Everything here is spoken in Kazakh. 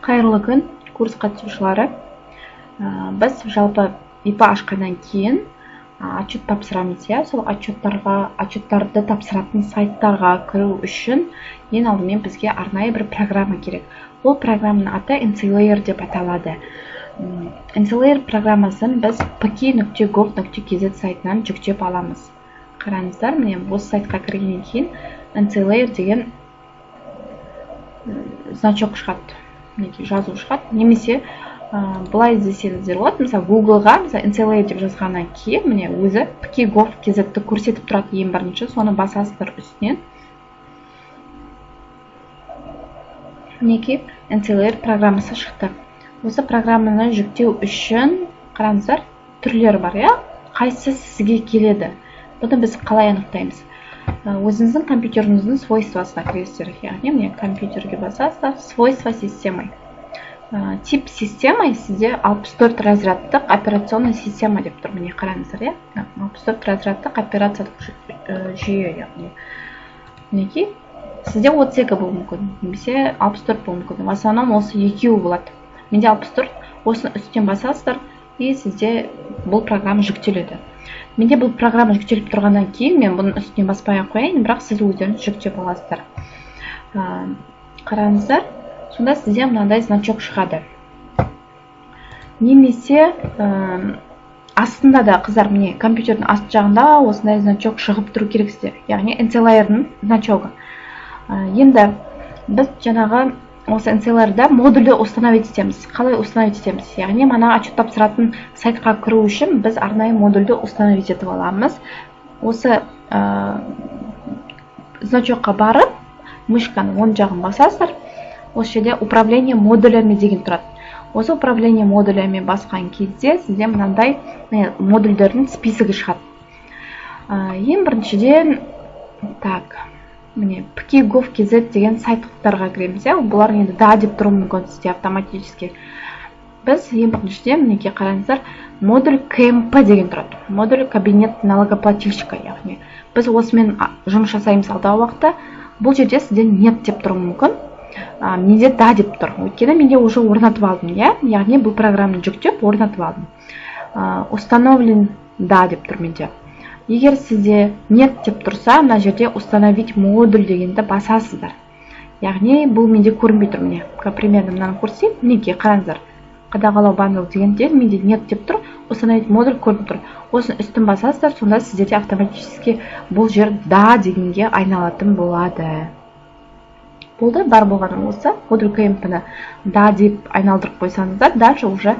Қайырлы күн, курс қатысушылары. Біз жалпы ИП ашқаннан кейін отчет тапсырамыз. Сол отчеттарды тапсыратын сайттарға кіру үшін ең алдымен бізге арнайы бір программа керек. Ол программаның аты NCLayer деп аталады. NCLayer программасын біз pk.gov.kz сайтынан жүктеп аламыз. Қараңыздар, міне осы сайтқа кіргеннен кейін NCLayer деген значок шығады. Жазу шығады. Немесе былай іздесеңіздер болады. Мысалы Google-ға NCLayer деп жазғаннан кейін міне өзі pk.gov.kz-ті көрсетіп тұрады ең бірінші. Соны басасыздар үстінен. Мінекей NCLayer программасы шықты. Осы программаны жүктеу үшін қараңыздар, түрлері бар, иә? Қайсысы сізге келеді? Бұны біз қалай анықтаймыз? Өзіңіздің компьютеріңіздің свойствосына кіресіздер. Яғни міне компьютерге басасыздар, свойства системы. Тип система сізде 64 разрядтық операционный система деп тұр. Міне қараңыздар, иә? 64 разрядтық операциялық жүйе, яғни. Мінекей сізде 32 болуы мүмкін, немесе 64 болуы мүмкін. В основном осы екеуі болады. Менде 64, осыны үстінен басасыздар, и сізде бұл программа жүктеледі. Менде бұл программа жүктеліп тұрғаннан кейін мен бұның үстінен баспай қояйын, бірақ сіз өздеріңіз жүктеп аласыздар. Қараңыздар, сонда сізде мынандай значок шығады. Немесе астында да, қыздар, міне компьютердің аст жағында осындай значок шығып тұру керек сізде. Яғни NCLayer-ның значогы. Енді біз жаңағы осы NCLayer-да модульді установить етеміз. Қалай установить етеміз? Яғни мана отчет тапсыратын сайтқа кіру үшін біз арнайы модульді установить етіп аламыз. Осы значокқа барып, мышканың оң жағын басасыздар. Осы жерде управление модулями деген тұрады. Осы управление модулями басқан кезде сізде мынандай модульдердің списогі шығады. Ең біріншіден, міне pk.gov.kz деген сайттарға кіреміз. Бұлар енді да деп тұру мүмкін сізде автоматически. Біз ең біріншіден мінекей қараңыздар, модуль КМП деген тұрады. Модуль кабинет налогоплательщика, яғни. Біз осымен жұмыс жасаймыз алдағы уақытта. Бұл жерде сізде нет деп тұру мүмкін. Менде да деп тұр. Өйткені менде уже орнатып алдым, яғни бұл программаны жүктеп орнатып алдым. Установлен да деп тұр менде. Егер сізде нет деп тұрса, мына жерде установить модуль дегенді басасыздар. Яғни бұл менде көрінбей тұр, міне. Примерно мынаны көрсетейін. Мінекей қараңыздар. Қадағалау бандл дегенде менде нет деп тұр, установить модуль көрініп тұр. Осыны үстін басасыздар, сонда сіздерде автоматически бұл жер да дегенге айналатын болады. Болды, бар болғаны осы. Модуль КМП-ні да деп айналдырып қойсаңыздар, дальше уже